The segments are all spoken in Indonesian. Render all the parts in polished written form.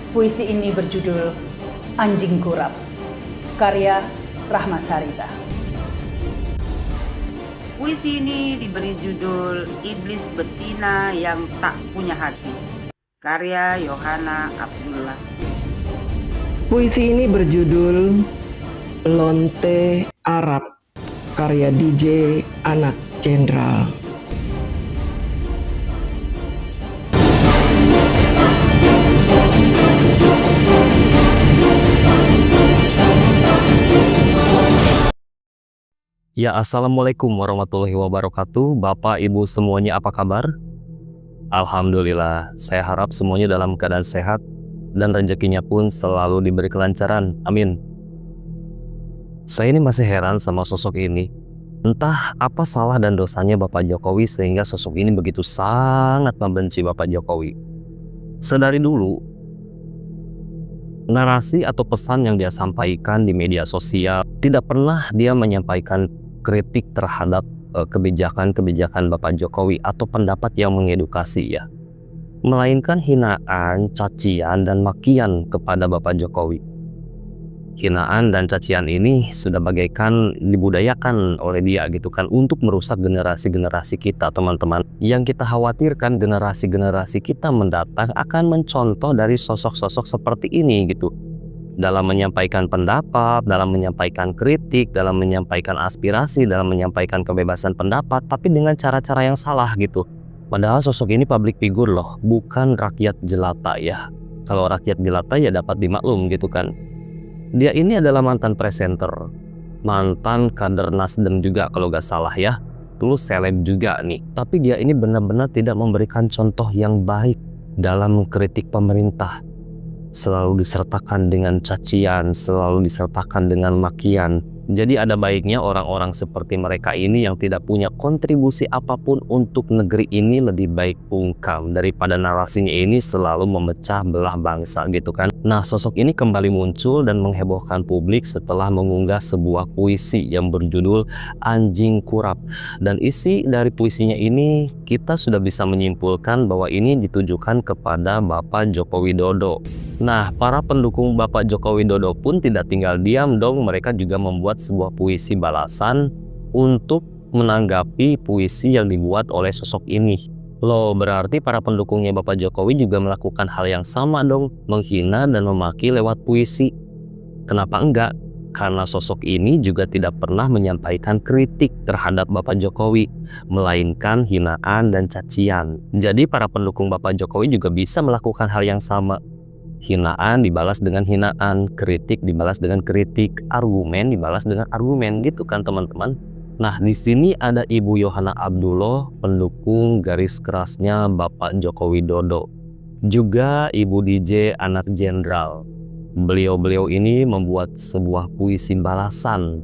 Puisi ini berjudul Anjing Kurap, karya Rahma Sarita. Puisi ini diberi judul Iblis Betina yang Tak Punya Hati, karya Yohana Abdullah. Puisi ini berjudul Lonte Arab, karya DJ Anak Jenderal. Ya, assalamualaikum warahmatullahi wabarakatuh. Bapak, Ibu semuanya apa kabar? Alhamdulillah, saya harap semuanya dalam keadaan sehat dan rezekinya pun selalu diberi kelancaran. Amin. Saya ini masih heran sama sosok ini. Entah apa salah dan dosanya Bapak Jokowi sehingga sosok ini begitu sangat membenci Bapak Jokowi. Sedari dulu, narasi atau pesan yang dia sampaikan di media sosial tidak pernah dia menyampaikan kritik terhadap kebijakan-kebijakan Bapak Jokowi atau pendapat yang mengedukasi ya, melainkan hinaan, cacian, dan makian kepada Bapak Jokowi. Hinaan dan cacian ini sudah bagaikan dibudayakan oleh dia gitu kan, untuk merusak generasi-generasi kita teman-teman. Yang kita khawatirkan generasi-generasi kita mendatang akan mencontoh dari sosok-sosok seperti ini gitu, dalam menyampaikan pendapat, dalam menyampaikan kritik, dalam menyampaikan aspirasi, dalam menyampaikan kebebasan pendapat, tapi dengan cara-cara yang salah gitu. Padahal sosok ini public figure loh, bukan rakyat jelata ya. Kalau rakyat jelata ya dapat dimaklum gitu kan. Dia ini adalah mantan presenter, mantan kader Nasdem juga kalau gak salah ya. Dulu seleb juga nih. Tapi dia ini benar-benar tidak memberikan contoh yang baik dalam mengkritik pemerintah. Selalu disertakan dengan cacian, selalu disertakan dengan makian. Jadi ada baiknya orang-orang seperti mereka ini yang tidak punya kontribusi apapun untuk negeri ini lebih baik bungkam daripada narasinya ini selalu memecah belah bangsa gitu kan. Nah, sosok ini kembali muncul dan menghebohkan publik setelah mengunggah sebuah puisi yang berjudul Anjing Kurap. Dan isi dari puisinya ini kita sudah bisa menyimpulkan bahwa ini ditujukan kepada Bapak Joko Widodo. Nah, para pendukung Bapak Joko Widodo pun tidak tinggal diam dong, mereka juga membuat sebuah puisi balasan untuk menanggapi puisi yang dibuat oleh sosok ini. Loh, berarti para pendukungnya Bapak Jokowi juga melakukan hal yang sama dong, menghina dan memaki lewat puisi. Kenapa enggak? Karena sosok ini juga tidak pernah menyampaikan kritik terhadap Bapak Jokowi, melainkan hinaan dan cacian. Jadi para pendukung Bapak Jokowi juga bisa melakukan hal yang sama. Hinaan dibalas dengan hinaan, kritik dibalas dengan kritik, argumen dibalas dengan argumen gitu kan teman-teman. Nah, di sini ada Ibu Yohana Abdullah, pendukung garis kerasnya Bapak Joko Widodo. Juga Ibu DJ Anak Jenderal. Beliau-beliau ini membuat sebuah puisi balasan.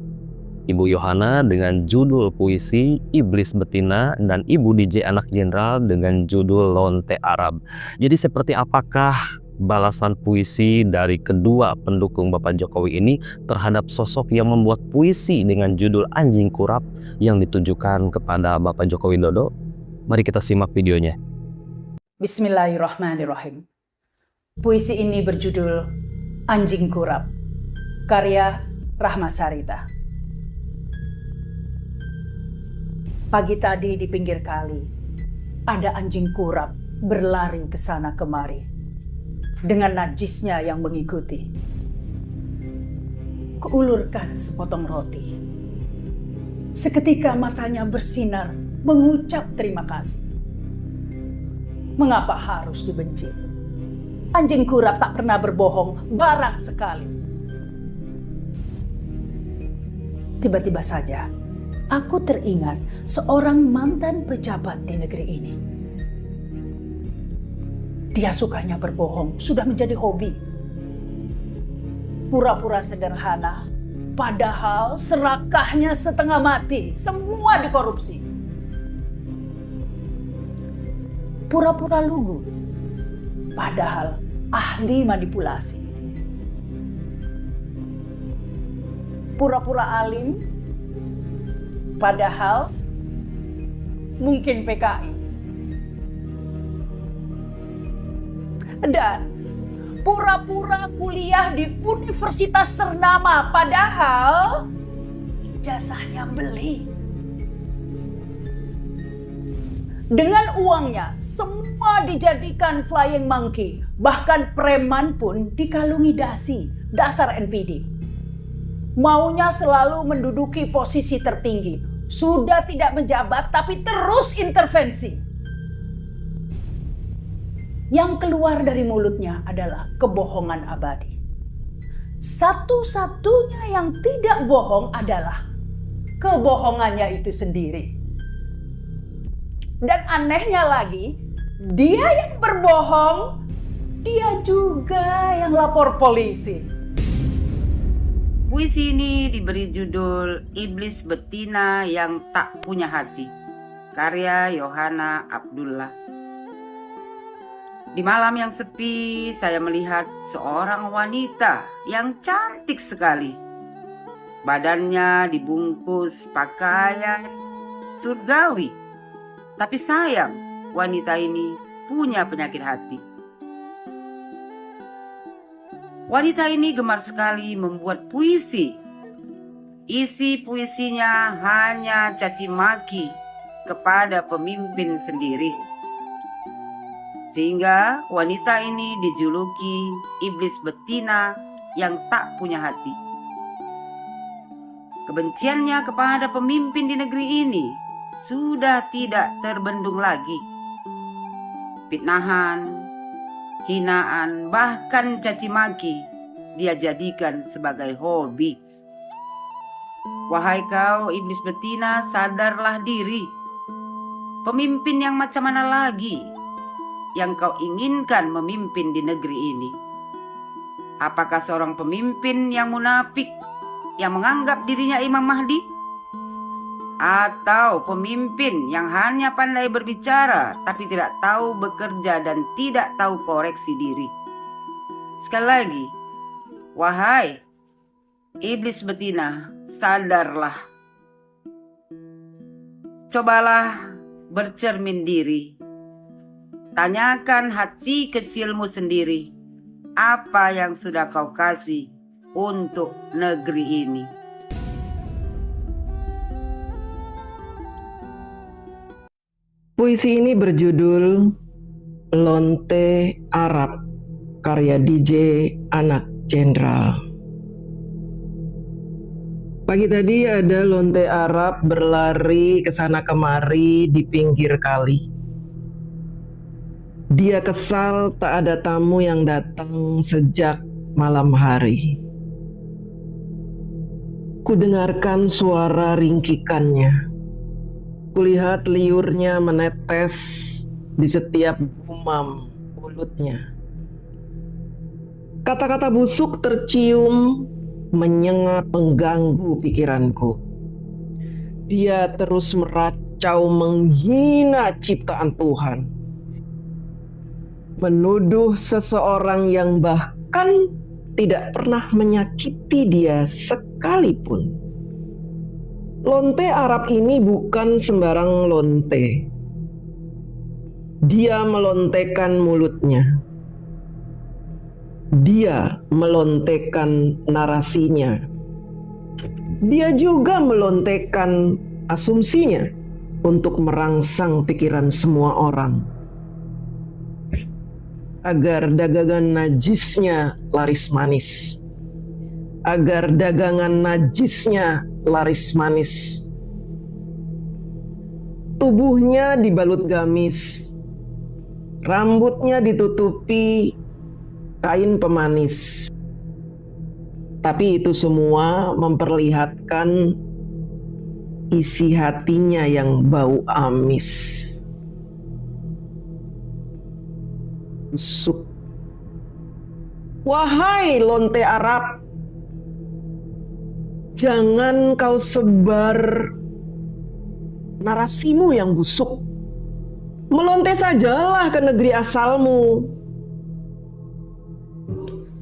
Ibu Yohana dengan judul puisi Iblis Betina dan Ibu DJ Anak Jenderal dengan judul Lonte Arab. Jadi seperti apakah balasan puisi dari kedua pendukung Bapak Jokowi ini terhadap sosok yang membuat puisi dengan judul Anjing Kurap yang ditujukan kepada Bapak Joko Widodo? Mari kita simak videonya. Bismillahirrahmanirrahim. Puisi ini berjudul Anjing Kurap, karya Rahma Sarita. Pagi tadi di pinggir kali, ada anjing kurap berlari ke sana kemari dengan najisnya yang mengikuti. Kuulurkan sepotong roti. Seketika matanya bersinar mengucap terima kasih. Mengapa harus dibenci? Anjing kurap tak pernah berbohong barang sekali. Tiba-tiba saja aku teringat seorang mantan pejabat di negeri ini. Dia sukanya berbohong, sudah menjadi hobi. Pura-pura sederhana, padahal serakahnya setengah mati, semua dikorupsi. Pura-pura lugu, padahal ahli manipulasi. Pura-pura alim, padahal mungkin PKI. Dan pura-pura kuliah di universitas ternama, padahal ijazahnya beli. Dengan uangnya, semua dijadikan flying monkey. Bahkan preman pun dikalungi dasi, dasar NPD. Maunya selalu menduduki posisi tertinggi. Sudah tidak menjabat, tapi terus intervensi. Yang keluar dari mulutnya adalah kebohongan abadi. Satu-satunya yang tidak bohong adalah kebohongannya itu sendiri. Dan anehnya lagi, dia yang berbohong, dia juga yang lapor polisi. Puisi ini diberi judul Iblis Betina yang Tak Punya Hati, karya Yohana Abdullah. Di malam yang sepi, saya melihat seorang wanita yang cantik sekali. Badannya dibungkus pakaian surgawi. Tapi sayang, wanita ini punya penyakit hati. Wanita ini gemar sekali membuat puisi. Isi puisinya hanya caci maki kepada pemimpin sendiri. Sehingga wanita ini dijuluki iblis betina yang tak punya hati. Kebenciannya kepada pemimpin di negeri ini sudah tidak terbendung lagi. Fitnahan, hinaan, bahkan caci maki dia jadikan sebagai hobi. Wahai kau iblis betina, sadarlah diri. Pemimpin yang macam mana lagi yang kau inginkan memimpin di negeri ini? Apakah seorang pemimpin yang munafik yang menganggap dirinya Imam Mahdi? Atau pemimpin yang hanya pandai berbicara tapi tidak tahu bekerja dan tidak tahu koreksi diri? Sekali lagi, wahai iblis betina, sadarlah. Cobalah bercermin diri. Tanyakan hati kecilmu sendiri, apa yang sudah kau kasih untuk negeri ini. Puisi ini berjudul Lonte Arab, karya DJ Anak Jenderal. Pagi tadi ada lonte Arab berlari ke sana kemari di pinggir kali. Dia kesal tak ada tamu yang datang sejak malam hari. Kudengarkan suara ringkikannya. Kulihat liurnya menetes di setiap gumam mulutnya. Kata-kata busuk tercium menyengat mengganggu pikiranku. Dia terus meracau menghina ciptaan Tuhan. Menuduh seseorang yang bahkan tidak pernah menyakiti dia sekalipun. Lonte Arab ini bukan sembarang lonte. Dia melontekan mulutnya. Dia melontekan narasinya. Dia juga melontekan asumsinya untuk merangsang pikiran semua orang. Agar dagangan najisnya laris manis. Agar dagangan najisnya laris manis. Tubuhnya dibalut gamis. Rambutnya ditutupi kain pemanis. Tapi itu semua memperlihatkan isi hatinya yang bau amis. Busuk. Wahai lonte Arab, jangan kau sebar narasimu yang busuk. Melonte sajalah ke negeri asalmu.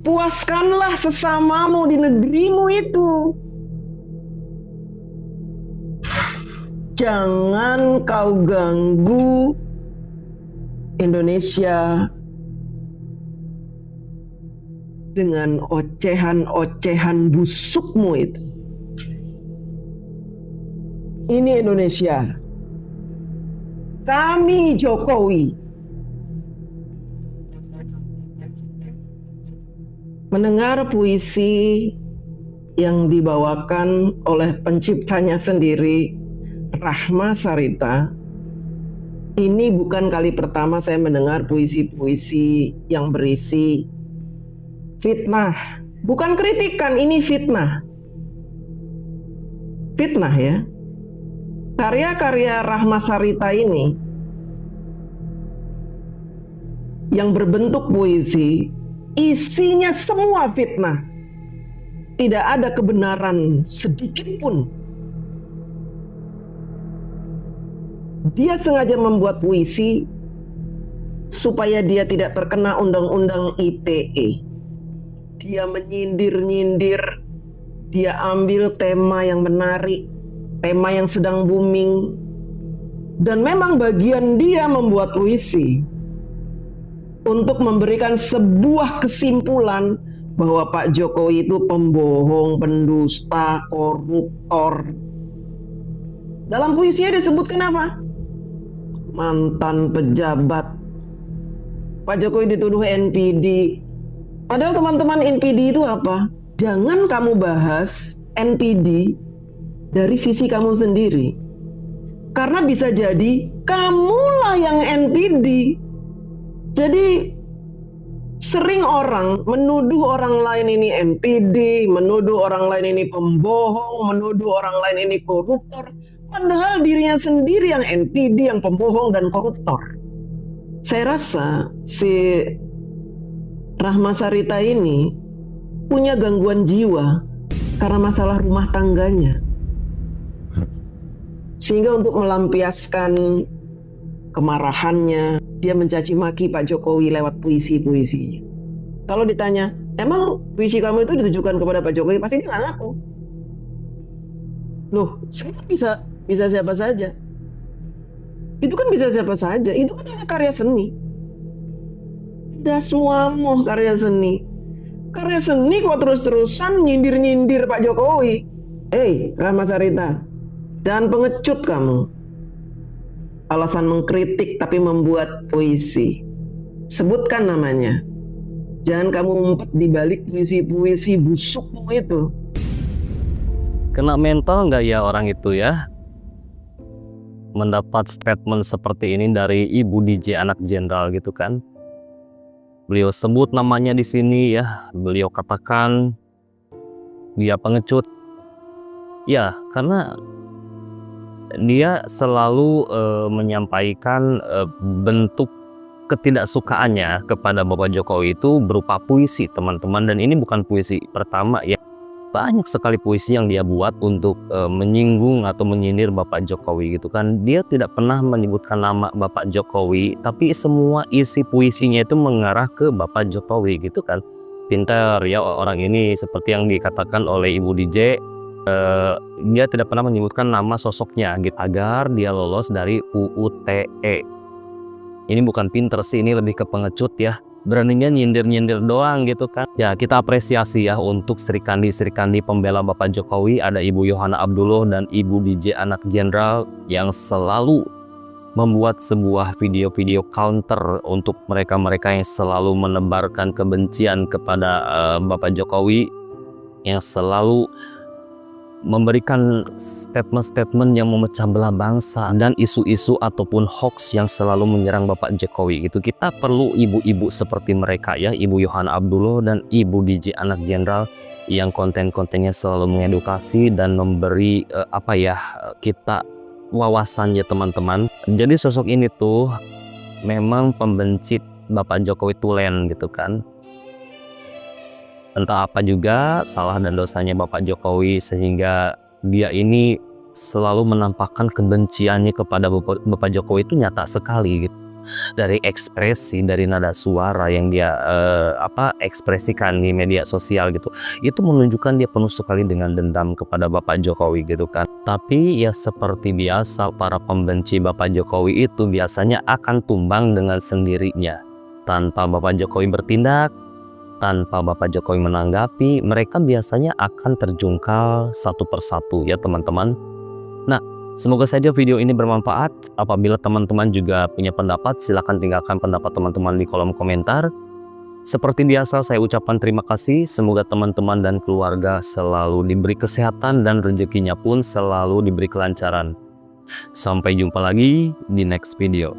Puaskanlah sesamamu di negerimu itu. Jangan kau ganggu Indonesia dengan ocehan-ocehan busukmu itu. Ini Indonesia. Kami Jokowi. Mendengar puisi yang dibawakan oleh penciptanya sendiri, Rahma Sarita, ini bukan kali pertama saya mendengar puisi-puisi yang berisi fitnah. Bukan kritikan, ini fitnah. Fitnah ya. Karya-karya Rahma Sarita ini yang berbentuk puisi, isinya semua fitnah. Tidak ada kebenaran sedikit pun. Dia sengaja membuat puisi supaya dia tidak terkena undang-undang ITE. Dia menyindir-nyindir, dia ambil tema yang menarik, tema yang sedang booming, dan memang bagian dia membuat puisi untuk memberikan sebuah kesimpulan bahwa Pak Jokowi itu pembohong, pendusta, koruptor. Dalam puisinya disebutkan apa? Mantan pejabat. Pak Jokowi dituduh NPD. Padahal teman-teman, NPD itu apa? Jangan kamu bahas NPD dari sisi kamu sendiri. Karena bisa jadi kamulah yang NPD. Jadi sering orang menuduh orang lain ini NPD, menuduh orang lain ini pembohong, menuduh orang lain ini koruptor, padahal dirinya sendiri yang NPD, yang pembohong dan koruptor. Saya rasa si Rahma Sarita ini punya gangguan jiwa karena masalah rumah tangganya. Sehingga untuk melampiaskan kemarahannya, dia mencaci maki Pak Jokowi lewat puisi-puisinya. Kalau ditanya, emang puisi kamu itu ditujukan kepada Pak Jokowi? Pasti dia nggak ngaku. Loh, saya kan bisa siapa saja. Itu kan bisa siapa saja. Itu kan hanya karya seni. Udah semua mau karya seni. Karya seni kok terus-terusan nyindir-nyindir Pak Jokowi. Hei, Rahma Sarita, jangan pengecut kamu. Alasan mengkritik tapi membuat puisi. Sebutkan namanya. Jangan kamu ngumpet di balik puisi-puisi busukmu itu. Kena mental nggak ya orang itu ya? Mendapat statement seperti ini dari Ibu DJ anak jenderal gitu kan? Beliau sebut namanya di sini ya. Beliau katakan dia pengecut. Ya, karena dia selalu menyampaikan bentuk ketidaksukaannya kepada Bapak Jokowi itu berupa puisi, teman-teman. Dan ini bukan puisi pertama ya. Banyak sekali puisi yang dia buat untuk menyinggung atau menyindir Bapak Jokowi gitu kan. Dia tidak pernah menyebutkan nama Bapak Jokowi, tapi semua isi puisinya itu mengarah ke Bapak Jokowi gitu kan. Pintar ya orang ini, seperti yang dikatakan oleh Ibu DJ. Dia tidak pernah menyebutkan nama sosoknya gitu, agar dia lolos dari UU ITE. Ini bukan pinter sih, ini lebih ke pengecut ya. Beraninya nyindir-nyindir doang gitu kan. Ya kita apresiasi ya untuk Sri Kandi pembela Bapak Jokowi. Ada Ibu Yohana Abdullah dan Ibu DJ anak jenderal yang selalu membuat sebuah video-video counter untuk mereka-mereka yang selalu menebarkan kebencian kepada Bapak Jokowi, yang selalu memberikan statement-statement yang memecah belah bangsa dan isu-isu ataupun hoax yang selalu menyerang Bapak Jokowi gitu. Kita perlu ibu-ibu seperti mereka ya, Ibu Yohana Abdullah dan Ibu DJ anak jenderal yang konten-kontennya selalu mengedukasi dan memberi kita wawasannya teman-teman. Jadi sosok ini tuh memang pembenci Bapak Jokowi tulen gitu kan. Entah apa juga salah dan dosanya Bapak Jokowi sehingga dia ini selalu menampakkan kebenciannya kepada Bapak Jokowi itu nyata sekali gitu. Dari ekspresi, dari nada suara yang dia ekspresikan di media sosial gitu, itu menunjukkan dia penuh sekali dengan dendam kepada Bapak Jokowi gitu kan. Tapi ya seperti biasa, para pembenci Bapak Jokowi itu biasanya akan tumbang dengan sendirinya tanpa Bapak Jokowi bertindak, tanpa Bapak Jokowi menanggapi, mereka biasanya akan terjungkal satu persatu ya teman-teman. Nah, semoga saja video ini bermanfaat. Apabila teman-teman juga punya pendapat, silakan tinggalkan pendapat teman-teman di kolom komentar. Seperti biasa, saya ucapkan terima kasih. Semoga teman-teman dan keluarga selalu diberi kesehatan dan rezekinya pun selalu diberi kelancaran. Sampai jumpa lagi di next video.